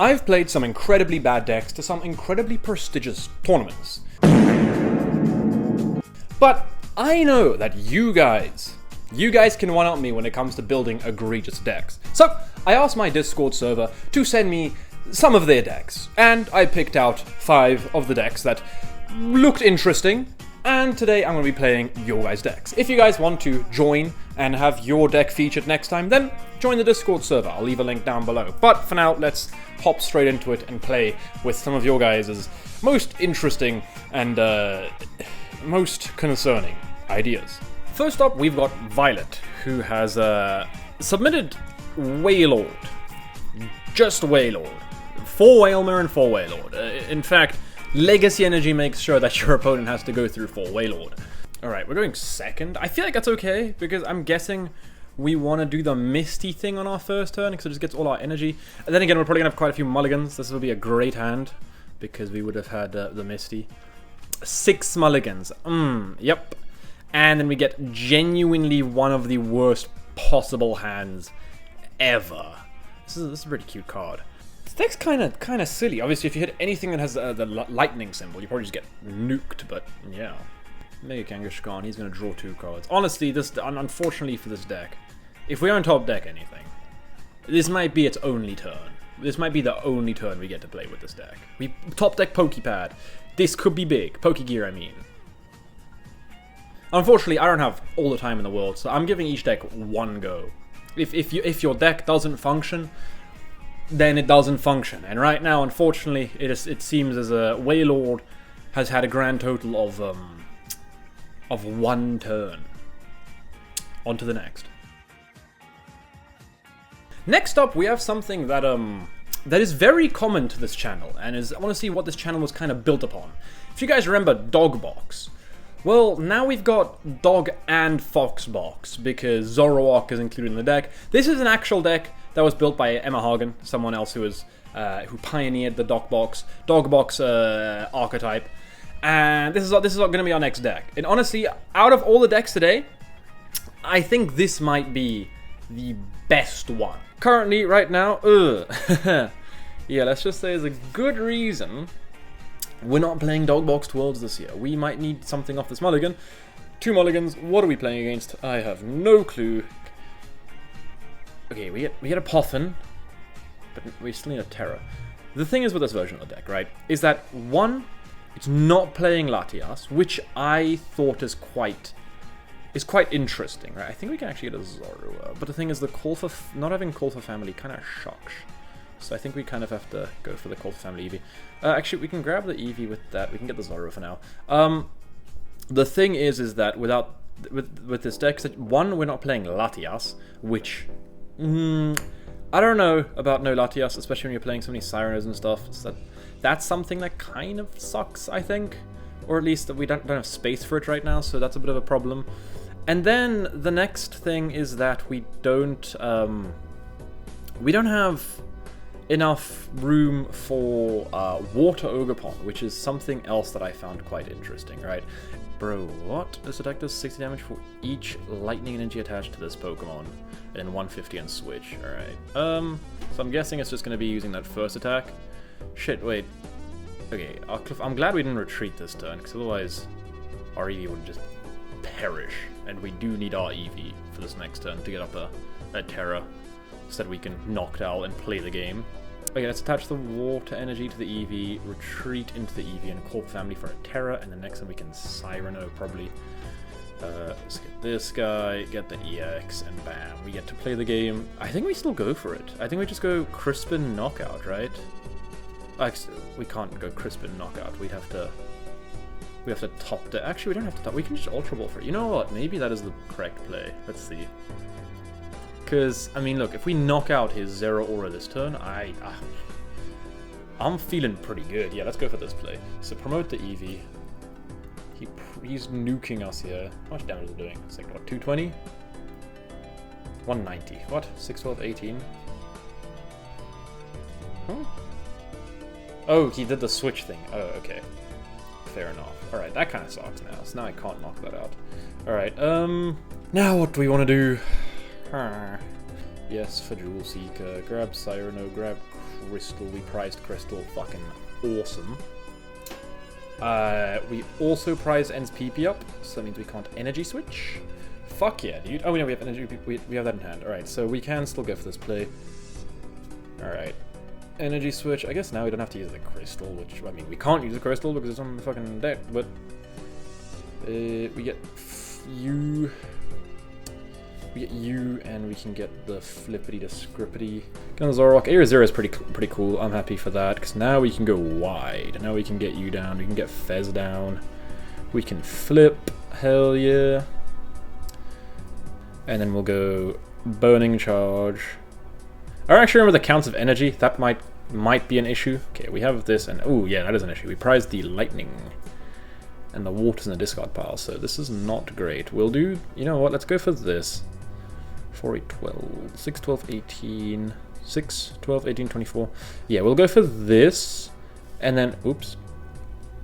I've played some incredibly bad decks to some incredibly prestigious tournaments. But I know that you guys can one-up me when it comes to building egregious decks. So I asked my Discord server to send me some of their decks, and I picked out 5 of the decks that looked interesting, and today I'm going to be playing your guys' decks. If you guys want to join and have your deck featured next time, then join the Discord server. I'll leave a link down below. But for now, let's hop straight into it and play with some of your guys' most interesting and most concerning ideas. First up, we've got Violet, who has submitted Wailord. Just Wailord. 4 Wailmer and 4 Wailord. In fact, Legacy Energy makes sure that your opponent has to go through 4 Wailord. Alright, we're going second. I feel like that's okay, because I'm guessing we want to do the Misty thing on our first turn, because it just gets all our energy. And then again, we're probably going to have quite a few mulligans. This will be a great hand, because we would have had the Misty. 6 mulligans. Yep. And then we get genuinely one of the worst possible hands ever. This is a pretty cute card. This deck's kind of silly. Obviously, if you hit anything that has the lightning symbol, you probably just get nuked. But yeah, Mega Kangaskhan, he's gonna draw 2 cards. Honestly, unfortunately for this deck, if we don't top deck anything, this might be its only turn. This might be the only turn we get to play with this deck. We top deck Pokepad. This could be big. Pokegear, I mean. Unfortunately, I don't have all the time in the world, so I'm giving each deck one go. If your deck doesn't function, then it doesn't function. And right now, unfortunately, it seems as a Wailord has had a grand total of 1 turn. On to the next. Next up, we have something that is very common to this channel, and I want to see what this channel was kind of built upon. If you guys remember Dogbox, well, now we've got Dog and Fox Box, because Zoroark is included in the deck. This is an actual deck that was built by Emma Hagen, someone else who pioneered the Dogbox archetype. And this is going to be our next deck. And honestly, out of all the decks today, I think this might be the best one. Currently, right now, yeah, let's just say there's a good reason we're not playing Dogbox Worlds this year. We might need something off this mulligan. 2 mulligans. What are we playing against? I have no clue. Okay, we get a Poffin, but we still need a Terra. The thing is with this version of the deck, right, is that 1, it's not playing Latias, which I thought is quite interesting, right? I think we can actually get a Zorua, but the thing is the call for not having call for family kind of shocks. So I think we kind of have to go for the call for family Eevee. Actually, we can grab the Eevee with that. We can get the Zorua for now. The thing is that with this deck, 1, we're not playing Latias, which I don't know about no Latias, especially when you're playing so many Sirenos and stuff. So that's something that kind of sucks, I think, or at least that we don't have space for it right now. So that's a bit of a problem. And then the next thing is that we don't have enough room for Water Ogerpon, which is something else that I found quite interesting, right? Bro, what? This attack does 60 damage for each lightning energy attached to this Pokemon, and 150 on switch, alright. So I'm guessing it's just going to be using that first attack. Shit, wait. Okay, I'm glad we didn't retreat this turn, because otherwise our Eevee would just perish, and we do need our Eevee for this next turn to get up a Terra, so that we can Noctowl and play the game. Okay, let's attach the water energy to the Eevee, retreat into the Eevee, and call family for a Terra, and the next one we can Sireno, probably. Let's get this guy, get the EX, and bam, we get to play the game. I think we still go for it. I think we just go Crispin Knockout, right? Actually, we can't go Crispin Knockout. We have to top the... Actually, we don't have to top. We can just Ultra Ball for it. You know what? Maybe that is the correct play. Let's see. Because, I mean, look, if we knock out his Zero Aura this turn, I'm feeling pretty good. Yeah, let's go for this play. So promote the Eevee. He's nuking us here. How much damage is it doing? It's like, what, 220? 190. What? 6, 12, 18? Huh? Oh, he did the switch thing. Oh, okay. Fair enough. Alright, that kind of sucks now. So now I can't knock that out. Alright, now what do we want to do? Yes, for Jewel Seeker. Grab Cyrano, grab Crystal. We priced Crystal. Fucking awesome. We also prize Ends PP up, so that means we can't energy switch. Fuck yeah, dude. Oh, no, we have energy. We have that in hand. Alright, so we can still go for this play. Alright. Energy switch. I guess now we don't have to use the crystal, which, I mean, we can't use the crystal because it's on the fucking deck, but we get you. We get you, and we can get the flippity to scrippity. Get on the Zoroark. Area 0 is pretty cool. I'm happy for that, because now we can go wide. Now we can get you down. We can get Fez down. We can flip. Hell yeah. And then we'll go Burning Charge. I actually remember the counts of energy. That might be an issue. Okay, we have this, and oh yeah, that is an issue. We prize the lightning. And the water's in the discard pile, so this is not great. We'll do, you know what, let's go for this. 4, 8, 12, 6, 12, 18, 6, 12, 18, 24. Yeah, we'll go for this, and then, oops.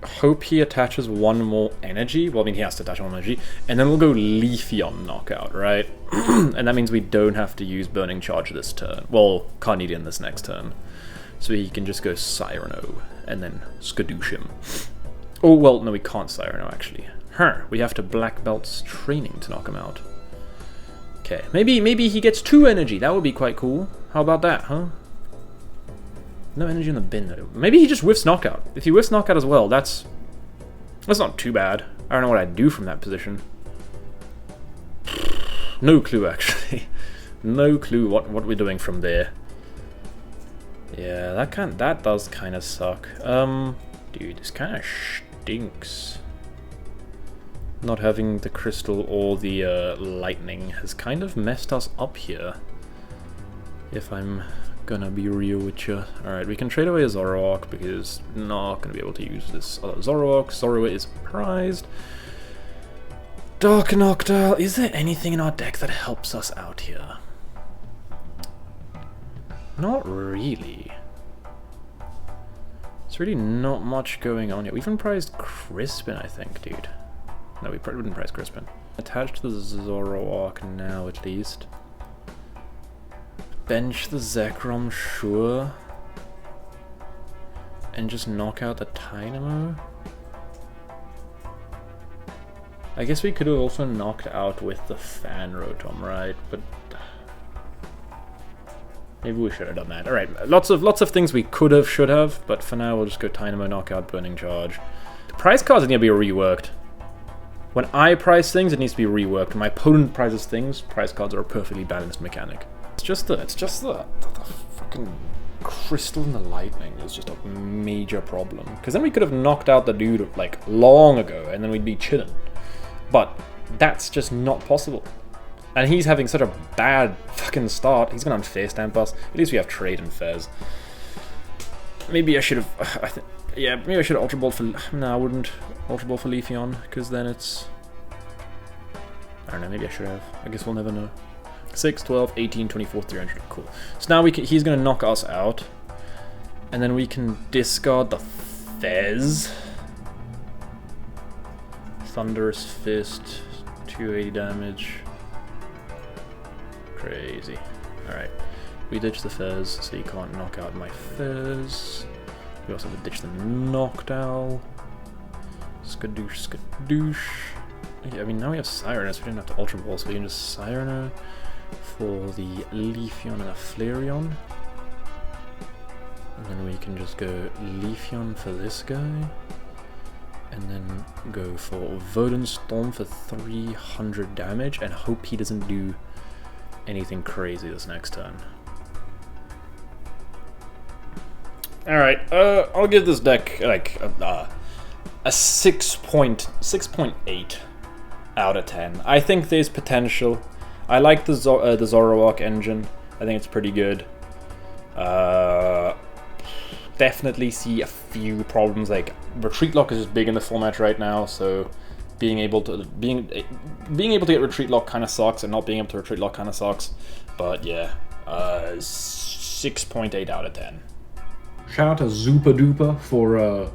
Hope he attaches one more energy. Well, I mean, he has to attach one energy. And then we'll go Leafeon knockout, right? And that means we don't have to use Burning Charge this turn. Well, Carnelian this next turn. So he can just go Cyrano, and then Skadoosh him. Oh, well, no, we can't Cyrano, actually. We have to Black Belt's training to knock him out. Okay, maybe he gets 2 energy. That would be quite cool. How about that, huh? No energy in the bin, though. Maybe he just whiffs knockout. If he whiffs knockout as well, that's not too bad. I don't know what I'd do from that position. No clue, actually. No clue what we're doing from there. Yeah, that does kind of suck. Dude, this kind of stinks. Not having the crystal or the lightning has kind of messed us up here. If I'm gonna be real with you. Alright, we can trade away a Zoroark because not gonna be able to use this other Zoroark. Zorua is prized. Dark Noctowl. Is there anything in our deck that helps us out here? Not really. There's really not much going on yet. We even prized Crispin, I think, dude. No, we probably wouldn't prize Crispin. Attached to the Zoroark now, at least. Bench the Zekrom, sure. And just knock out the Dynamo. I guess we could have also knocked out with the Fan Rotom, right? But maybe we should have done that. Alright, lots of things we could have, should have, but for now we'll just go Dynamo, knockout, Burning Charge. The prize cards need to be reworked. When I prize things, it needs to be reworked. When my opponent prizes things, prize cards are a perfectly balanced mechanic. It's just the fucking crystal and the lightning is just a major problem. Because then we could have knocked out the dude like long ago, and then we'd be chilling. But that's just not possible. And he's having such a bad fucking start. He's gonna unfair stamp us. At least we have trade and Fez. Maybe I should have. Yeah, maybe I should have Ultra Ball for. No, I wouldn't Ultra Ball for Leafeon, because then it's. I don't know. Maybe I should have. I guess we'll never know. 6, 12, 18, 24, 300. Cool. So now he's going to knock us out. And then we can discard the Fez. Thunderous Fist. 280 damage. Crazy. Alright. We ditch the Fez, so you can't knock out my Fez. We also have to ditch the Noctowl. Skadoosh, Skadoosh. Yeah, I mean, now we have Cyrano, so we didn't have to Ultra Ball, so we can just Cyrano for the Leafeon and a Flareon. And then we can just go Leafeon for this guy. And then go for Voden Storm for 300 damage and hope he doesn't do anything crazy this next turn. Alright, I'll give this deck like a 6.8 out of 10. I think there's potential. I like the Zoroark engine. I think it's pretty good. Definitely see a few problems. Like Retreat Lock is just big in the format right now, so being able to get Retreat Lock kind of sucks, and not being able to Retreat Lock kind of sucks. But yeah, 6.8 out of 10. Shout out to Zupa Duper for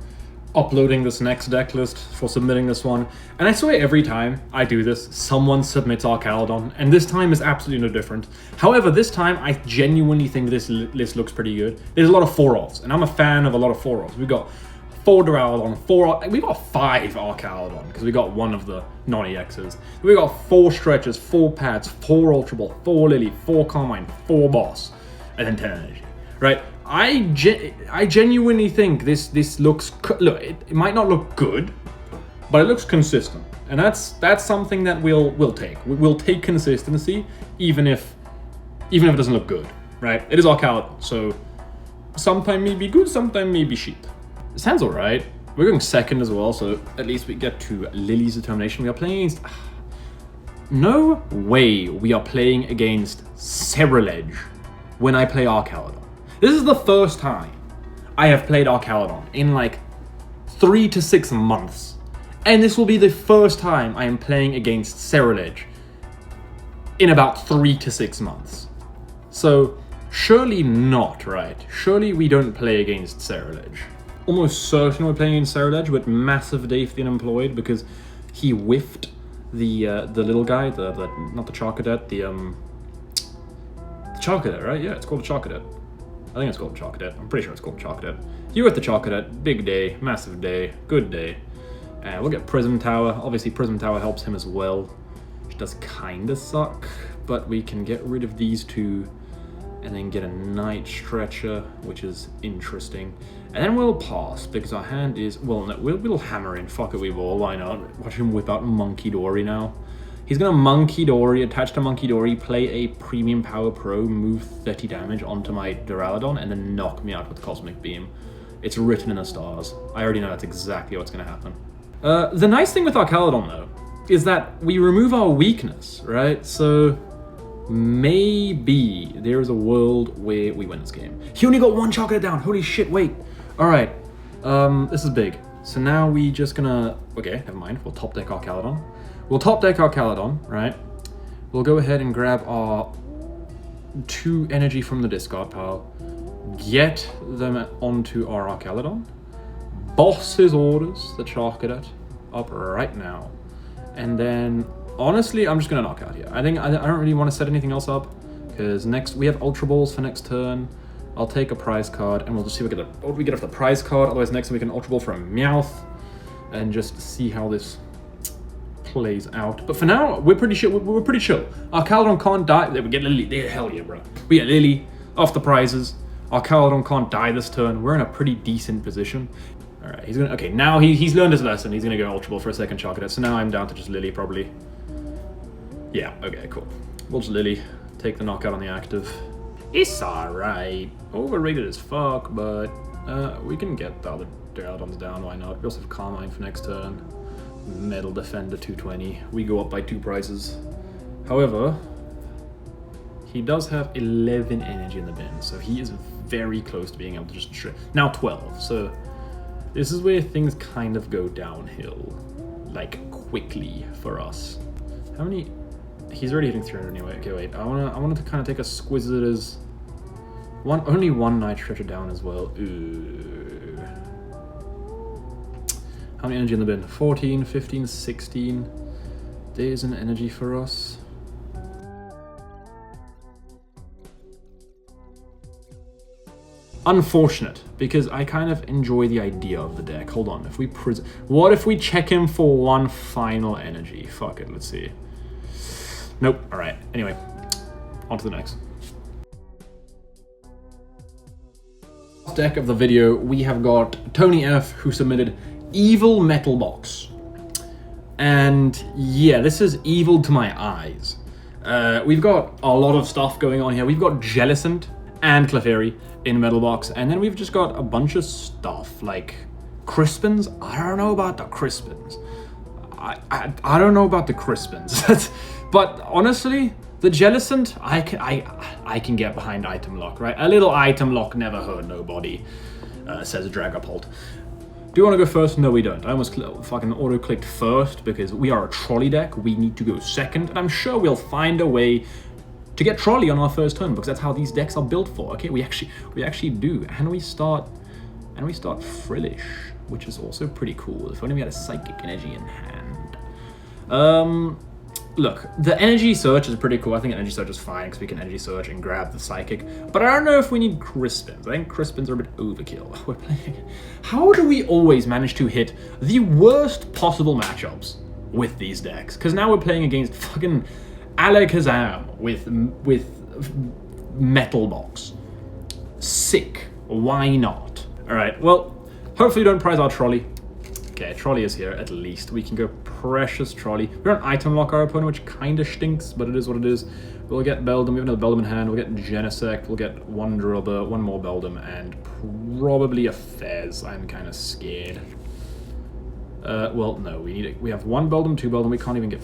uploading this next deck list, for submitting this one, and I swear every time I do this, someone submits Archaludon, and this time is absolutely no different. However, this time I genuinely think this list looks pretty good. There's a lot of 4-offs, and I'm a fan of a lot of 4-offs. We've got 4 Duraludon, we got 5 Archaludon, because we got one of the non-EXs. We got 4 stretches, 4 pads, 4 Ultra Ball, 4 Lily, 4 Carmine, 4 Boss, and then 10 energy, right? I genuinely think this looks, look, it might not look good, but it looks consistent, and that's something that we'll take. We'll take consistency, even if it doesn't look good, right? It is Archaludon, so sometime may be good, sometime may be shit. It sounds alright. We're going second as well, so at least we get to Lily's Determination. We are playing against... No way we are playing against Cerulege when I play Archaludon. This is the first time I have played Archaludon in like 3 to 6 months. And this will be the first time I am playing against Cerulege in about 3 to 6 months. So, surely not, right? Surely we don't play against Cerulege. Almost certain we're playing against Cerulege with massive Dathian employed because he whiffed the little guy, not the Charcadet, the Charcadet, right? Yeah, it's called a Charcadet. I think it's called Charcadet. I'm pretty sure it's called Charcadet. He whiffed the Charcadet. Big day, massive day, good day. And we'll get Prism Tower. Obviously, Prism Tower helps him as well, which does kinda suck, but we can get rid of these two and then get a Night Stretcher, which is interesting. And then we'll pass, because our hand is... Well, no, we'll hammer in. Fuck it, we will. Why not? Watch him whip out Monkey Dory now. He's gonna Monkey Dory, attach to Monkey Dory, play a Premium Power Pro, move 30 damage onto my Duraludon, and then knock me out with Cosmic Beam. It's written in the stars. I already know that's exactly what's gonna happen. The nice thing with Archaludon, though, is that we remove our weakness, right? So... maybe there is a world where we win this game. He only got 1 Chocolate down. Holy shit, wait. Alright. This is big. So now we just gonna... Okay, never mind. We'll top deck Archaludon. We'll top deck Archaludon, right? We'll go ahead and grab our 2 energy from the discard pile. Get them onto our Archaludon. Boss his orders, the Charcadet, up right now. And then... honestly, I'm just gonna knock out here. I don't really want to set anything else up, because next we have Ultra Balls for next turn. I'll take a prize card, and we'll just see what we get off the prize card. Otherwise, next time we can Ultra Ball for a Meowth, and just see how this plays out. But for now, we're pretty chill. We're pretty chill. Archaludon can't die. We get Lily. Hell yeah, bro. We get Lily off the prizes. Archaludon can't die this turn. We're in a pretty decent position. All right, he's gonna. Okay, now he's learned his lesson. He's gonna go Ultra Ball for a second Chocolate. So now I'm down to just Lily probably. Yeah, okay, cool. We'll just Lily, take the knockout on the active. It's alright. Overrated as fuck, but we can get the other Duraludons down, why not? We also have Carmine for next turn. Metal Defender 220. We go up by 2 prizes. However, he does have 11 energy in the bin, so he is very close to being able to just now 12, so this is where things kind of go downhill, like, quickly for us. How many... He's already hitting 300 anyway. Okay, wait. I wanted to kind of take a squiz at his... Only 1 Night Stretcher down as well. Ooh. How many energy in the bin? 14, 15, 16. There's an energy for us. Unfortunate, because I kind of enjoy the idea of the deck. Hold on. What if we check him for 1 final energy? Fuck it. Let's see. Nope. All right. Anyway, on to the next. Last deck of the video, we have got Tony F, who submitted Evil Metal Box. And yeah, this is evil to my eyes. We've got a lot of stuff going on here. We've got Jellicent and Clefairy in Metal Box, and then we've just got a bunch of stuff like Crispins. I don't know about the Crispins. I don't know about the Crispins. But honestly, the Jellicent, I can get behind item lock, right? A little item lock never hurt nobody, says Dragapult. Do you want to go first? No, we don't. I almost fucking auto-clicked first because we are a trolley deck. We need to go second, and I'm sure we'll find a way to get trolley on our first turn because that's how these decks are built for. Okay, we actually do, and we start And we start Frillish, which is also pretty cool. If only we had a Psychic Energy in hand. Look, the Energy Search is pretty cool. I think Energy Search is fine because we can Energy Search and grab the Psychic. But I don't know if we need Crispins. I think Crispins are a bit overkill. We're playing... How do we always manage to hit the worst possible matchups with these decks? Because now we're playing against fucking Alakazam with Metal Box. Sick. Why not? Alright, well, hopefully you don't prize our Trolley. Okay, Trolley is here at least. We can go Precious Trolley. We don't item lock our opponent, which kind of stinks, but it is what it is. We'll get Beldum. We have another Beldum in hand. We'll get Genesect. We'll get one Drubber, one more Beldum, and probably a Fez. I'm kind of scared. Well, no, we have one Beldum, two Beldum. We can't even get...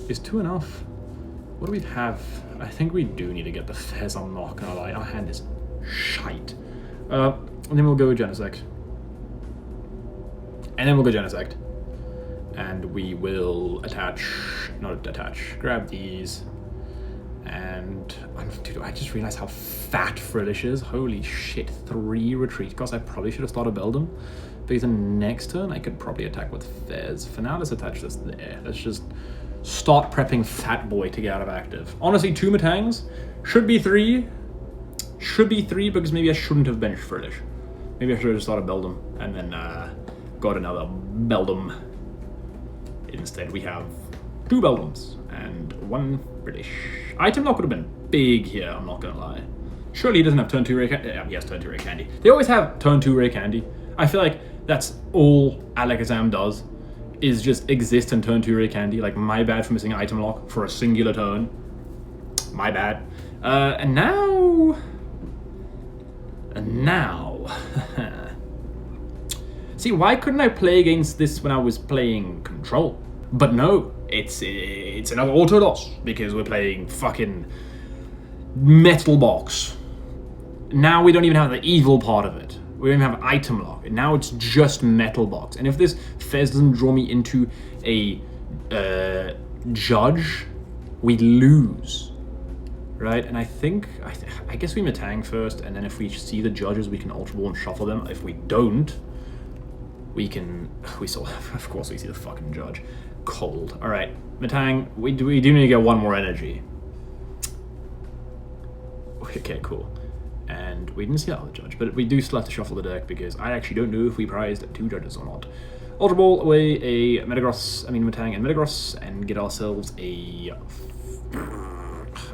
Is 2 enough? What do we have? I think we do need to get the Fez, I'm not gonna lie. Our hand is shite. And then we'll go Genesect. And then we'll go Genesect. And we will grab these. And, dude, I just realized how fat Frillish is. Holy shit, 3 retreat costs. I probably should have started Beldum. Because the next turn I could probably attack with Fez. For now, let's attach this there. Let's just start prepping Fat Boy to get out of active. Honestly, 2 Matangs. Should be 3. Should be 3 because maybe I shouldn't have benched Frillish. Maybe I should have just started Beldum and then got another Beldum. Instead, we have 2 Beldums and 1 British. Item lock would have been big here, I'm not gonna lie. Surely he doesn't have turn 2 Rare Candy. Yeah, he has turn 2 Rare Candy. They always have turn 2 Rare Candy. I feel like that's all Alakazam does, is just exist and turn 2 Rare Candy. Like, my bad for missing item lock for a singular turn. My bad. And now... See, why couldn't I play against this when I was playing Control? But no, it's another auto loss because we're playing fucking Metal Box. Now we don't even have the evil part of it. We don't even have item lock. Now it's just Metal Box. And if this Fez doesn't draw me into a Judge, we lose. Right? And I guess we Matang first, and then if we see the Judges, we can Ultra Ball and shuffle them. If we don't, we still have, of course, we see the fucking Judge. Cold. Alright, Matang, we do need to get 1 more energy. Okay, cool. And we didn't see that other Judge, but we do still have to shuffle the deck because I actually don't know if we prized 2 Judges or not. Ultra Ball away a Matang and Metagross, and get ourselves a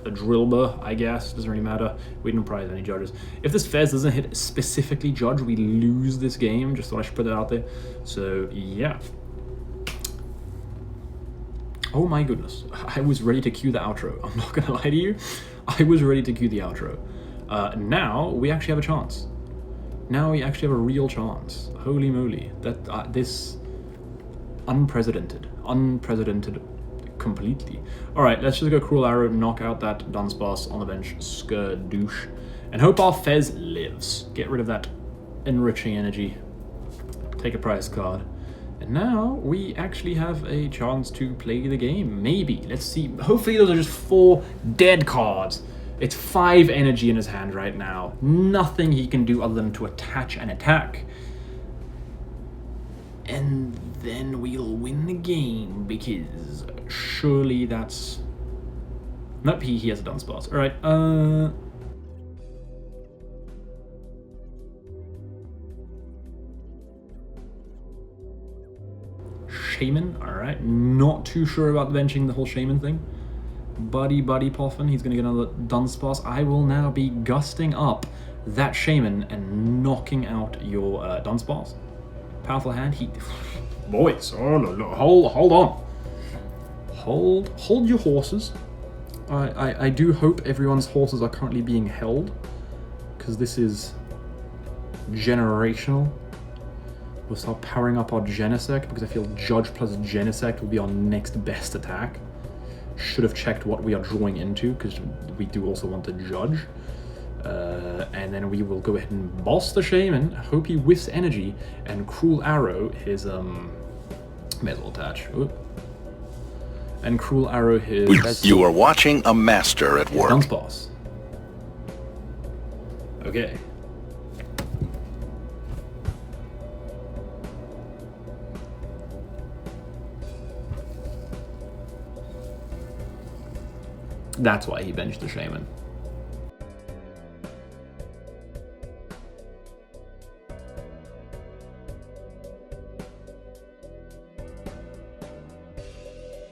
Drillbur, I guess. Doesn't really matter. We didn't prize any Judges. If this Fez doesn't hit specifically Judge, we lose this game. Just thought I should put that out there. So, yeah. Oh my goodness. I was ready to cue the outro. I'm not gonna lie to you. I was ready to cue the outro. Now, we actually have a chance. Now we actually have a real chance. Holy moly. That, this... Unprecedented completely. Alright, let's just go Cruel Arrow, knock out that Dunsparce on the bench, Skadoosh, and hope our Fez lives. Get rid of that enriching energy. Take a prize card. And now we actually have a chance to play the game. Maybe. Let's see. Hopefully those are just 4 dead cards. It's 5 energy in his hand right now. Nothing he can do other than to attach and attack. And then we'll win the game, because surely that's... Nope, he has a Dunsparce. Alright, Shaman, alright. Not too sure about benching the whole Shaman thing. Buddy Poffin, he's gonna get another Dunsparce. I will now be gusting up that Shaman and knocking out your Dunsparce. Powerful hand, boys, oh no, hold on. Hold your horses. I do hope everyone's horses are currently being held, because this is generational. We'll start powering up our Genesect, because I feel Judge plus Genesect will be our next best attack. Should have checked what we are drawing into, because we do also want to Judge. And then we will go ahead and boss the Shaman, hope he whiffs energy, and Cruel Arrow his, may as well attach. Oop. And Cruel Arrow his... You are watching a master at work. Dunsparce. Okay. That's why he benched the Shaman.